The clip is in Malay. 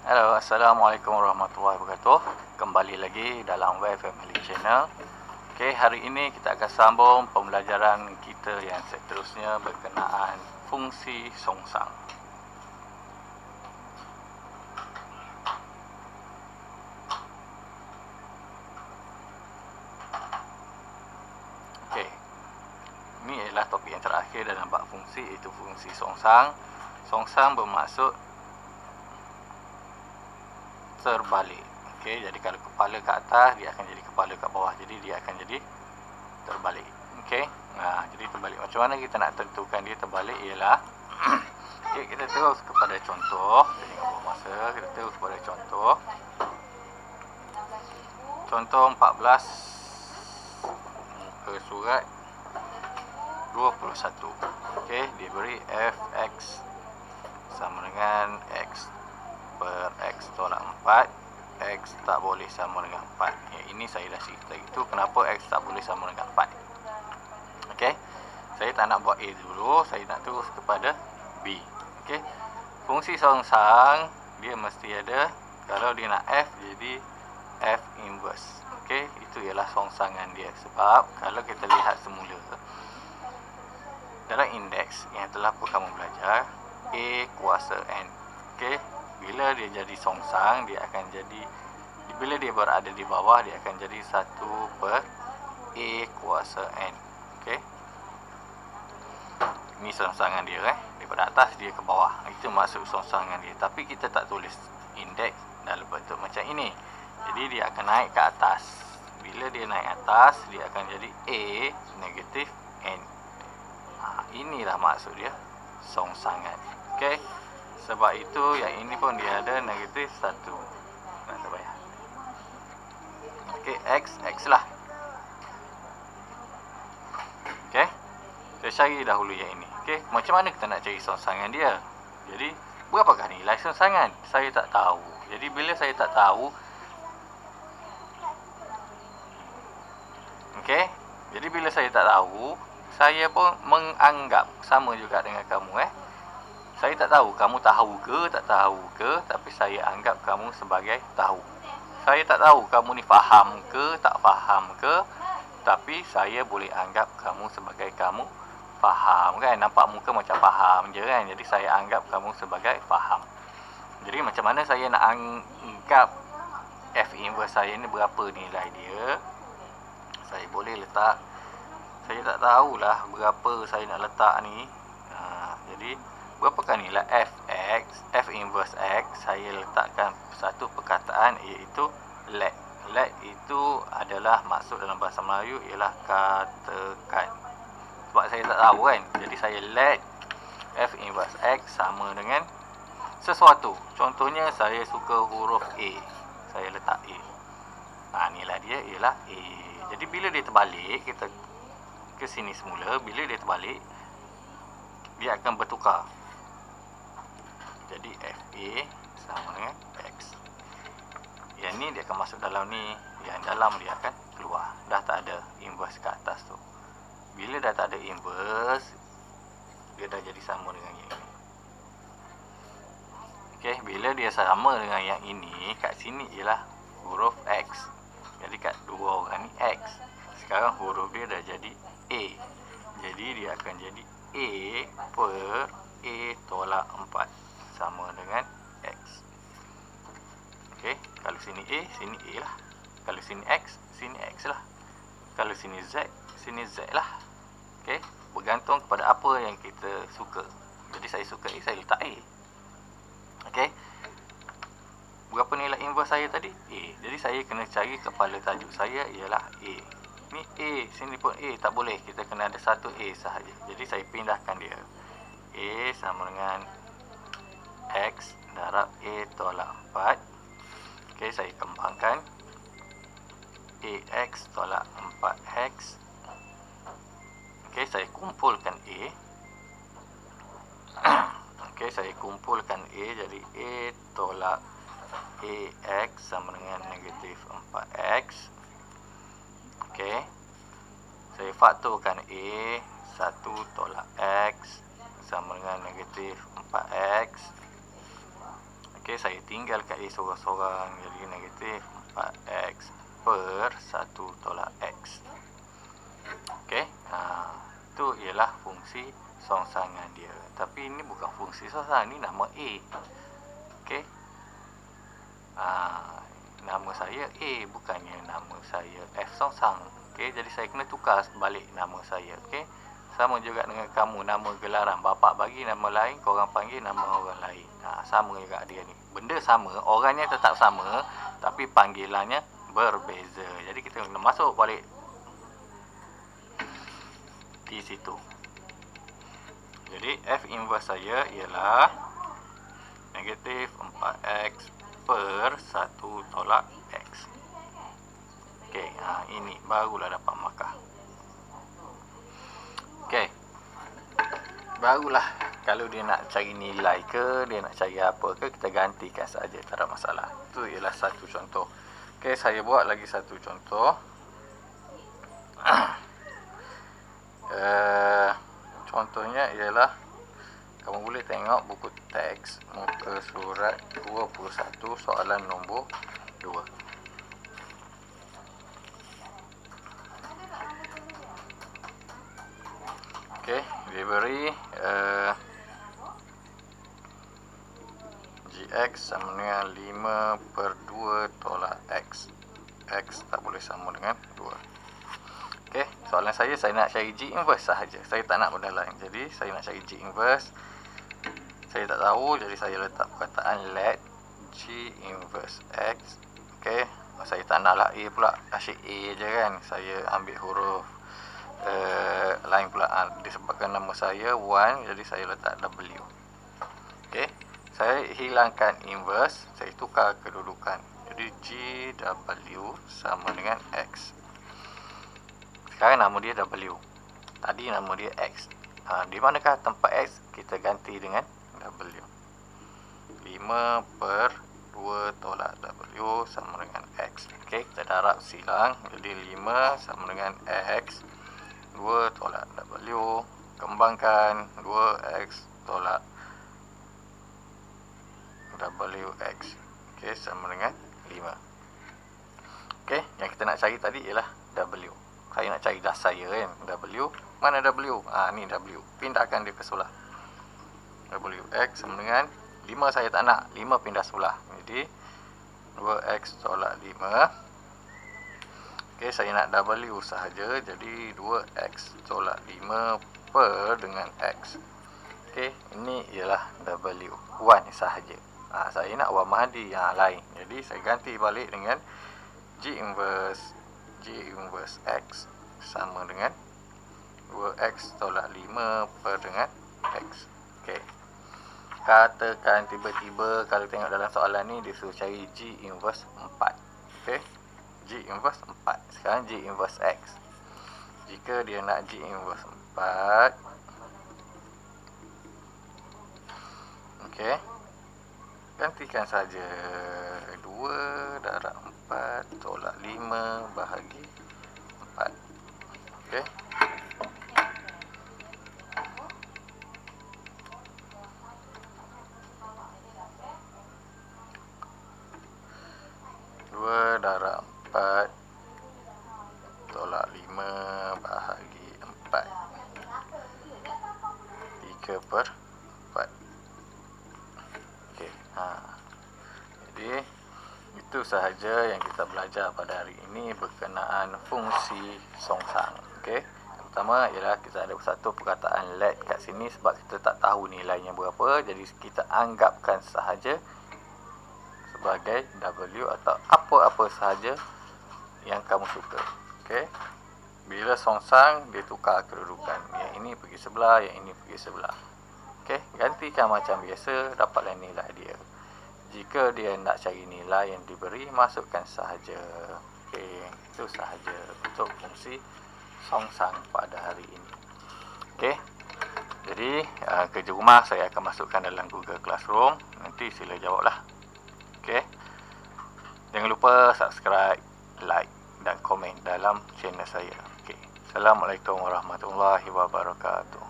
Halo, Assalamualaikum warahmatullahi wabarakatuh. Kembali lagi dalam Web Family Channel. Okey, hari ini kita akan sambung pembelajaran kita yang seterusnya berkenaan fungsi songsang. Okey. Ini adalah topik yang terakhir dalam bab fungsi, iaitu fungsi songsang. Songsang bermaksud terbalik. Okey, jadi kalau kepala ke atas, dia akan jadi kepala ke bawah. Jadi dia akan jadi terbalik. Okey. Jadi terbalik. Macam mana kita nak tentukan dia terbalik ialah okey, kita terus kepada contoh. Kita jangan buang masa, kita terus kepada contoh. Contoh 14 muka surat 21. Okey, diberi fx sama dengan x per x tolak 4. X tak boleh sama dengan 4. Ini saya dah cerita itu kenapa x tak boleh sama dengan 4. Okey, saya tak nak buat A dulu, saya nak terus kepada B. Okey, fungsi songsang dia mesti ada, kalau dia nak f, jadi f inverse. Okey, itu ialah songsangan dia. Sebab kalau kita lihat semula dalam indeks yang telah pun kamu belajar, A kuasa N. Okey, bila dia jadi songsang, dia akan jadi, bila dia berada di bawah, dia akan jadi 1 per A kuasa N. Okey, ini songsangan dia daripada atas dia ke bawah. Itu maksud songsangan dia. Tapi kita tak tulis indeks dalam bentuk macam ini. Jadi dia akan naik ke atas. Bila dia naik atas, dia akan jadi A negatif N. Inilah maksud dia songsangan. Okey, sebab itu yang ini pun dia ada negatif 1. Tak payah. Okey, x lah. Okey, saya cari dahulu yang ini. Okey, macam mana kita nak cari songsangan dia? Jadi, berapakah nilai songsangan? Saya tak tahu. Jadi, bila saya tak tahu, okey, jadi bila saya tak tahu, saya pun menganggap sama juga dengan kamu. Saya tak tahu kamu tahu ke tak tahu ke, tapi saya anggap kamu sebagai tahu. Saya tak tahu kamu ni faham ke tak faham ke, tapi saya boleh anggap kamu sebagai kamu faham kan. Nampak muka macam faham je kan. Jadi saya anggap kamu sebagai faham. Jadi macam mana saya nak anggap f inverse saya ni berapa nilai dia? Saya boleh letak, saya tak tahulah berapa saya nak letak ni. Jadi berapakah nilai fx, f inverse x? Saya letakkan satu perkataan, iaitu let. Let itu adalah maksud dalam bahasa Melayu ialah katakan. Sebab saya tak tahu kan. Jadi saya let f inverse x sama dengan sesuatu. Contohnya saya suka huruf A, saya letak A. Nilai dia ialah A. Jadi bila dia terbalik, kita ke sini semula, bila dia terbalik, dia akan bertukar. Jadi FA sama dengan X. Yang ni dia akan masuk dalam ni, yang dalam dia akan keluar. Dah tak ada inverse ke atas tu. Bila dah tak ada inverse, dia dah jadi sama dengan yang ini. Okey, bila dia sama dengan yang ini, kat sini ialah huruf X. Jadi kat dua orang ni X. Sekarang huruf dia dah jadi A. Jadi dia akan jadi A per A tolak 4 sama dengan X. Okey, kalau sini A, sini A lah. Kalau sini X, sini X lah. Kalau sini Z, sini Z lah. Okey, bergantung kepada apa yang kita suka. Jadi saya suka A, saya letak A. Okey, berapa nilai inverse saya tadi? A. Jadi saya kena cari kepala tajuk saya ialah A. Ni A, sini pun A, tak boleh. Kita kena ada satu A sahaja. Jadi saya pindahkan dia. A sama dengan X darab A tolak 4. Okey, saya kembangkan. AX tolak 4X. Okey, saya kumpulkan A. Okey, saya kumpulkan A, jadi A tolak AX sama dengan negatif 4X. Okey, saya faktorkan A, 1 tolak X sama dengan negatif 4X. Okey, saya tinggalkan A sorang-sorang, jadi negatif 4x per 1 tolak x. Okey, itu ialah fungsi songsangan dia. Tapi ini bukan fungsi songsang, ini nama A. Okey, nama saya A, bukannya nama saya F songsang. Okey, jadi saya kena tukar balik nama saya. Okey, sama juga dengan kamu, nama gelaran. Bapak bagi nama lain, korang panggil nama orang lain. Sama juga dia ni. Benda sama, orangnya tetap sama, tapi panggilannya berbeza. Jadi kita kena masuk balik di situ. Jadi F inverse saya ialah negatif 4x per 1 tolak x. Okey, ini barulah dapat markah. Okey, barulah kalau dia nak cari nilai ke, dia nak cari apa ke, kita gantikan saja, tak ada masalah. Itu ialah satu contoh. Okey, saya buat lagi satu contoh. Contohnya ialah, kamu boleh tengok buku teks muka surat 21 soalan nombor 2. Okey, dia beri gx sama dengan 5 per 2 tolak x. X tak boleh sama dengan 2. Okey, soalan saya nak cari G inverse sahaja. Saya tak nak benda lain. Jadi, saya nak cari G inverse. Saya tak tahu, jadi saya letak perkataan let G inverse X. Okey, saya tak nak lah A pula. Asyik A je kan. Saya ambil huruf lain pula. Disebabkan nama saya 1, jadi saya letak W. Okey, saya hilangkan inverse. Saya tukar kedudukan. Jadi, GW sama dengan X. Sekarang nama dia W. Tadi nama dia X. Di manakah tempat X? Kita ganti dengan W. 5 per 2 tolak W sama dengan X. Okey, kita darab silang. Jadi 5 sama dengan X. 2 tolak W. Kembangkan 2X tolak WX. Okey, sama dengan 5. Okey, yang kita nak cari tadi ialah W. Saya nak cari dah saya kan. W. Mana W? Ni W. Pindahkan dia ke sebelah. WX sama dengan 5 saya tak nak. 5 pindah sebelah. Jadi 2X tolak 5. Okey, saya nak W sahaja. Jadi 2X tolak 5 per dengan X. Okey, ini ialah W. 1 sahaja. Saya nak Wan Mahdi yang lain. Jadi saya ganti balik dengan G inverse X sama dengan 2X tolak 5 per dengan X. Okey, katakan tiba-tiba kalau tengok dalam soalan ni dia suruh cari G inverse 4. Okey, G inverse 4. Sekarang G inverse X. Jika dia nak G inverse 4, okey, gantikan saja 2 darab 4 tolak 5 bahagi 4. Okey, darab 4 tolak 5 bahagi 4. 3 per 4. Okey, jadi itu sahaja yang kita belajar pada hari ini berkenaan fungsi songsang. Okey, pertama ialah kita ada satu perkataan let kat sini sebab kita tak tahu nilainya berapa, jadi kita anggapkan sahaja sebagai W atau apa-apa sahaja yang kamu suka. Okey, bila songsang dia tukar kedudukan, yang ini pergi sebelah, yang ini pergi sebelah. Okey, gantikan macam biasa, dapatlah nilai dia. Jika dia nak cari nilai yang diberi, masukkan sahaja. Okey, itu sahaja untuk fungsi songsang pada hari ini. Okey, jadi kerja rumah saya akan masukkan dalam Google Classroom. Nanti sila jawablah. Okey, jangan lupa subscribe, like dan komen dalam channel saya. Okey, Assalamualaikum warahmatullahi wabarakatuh.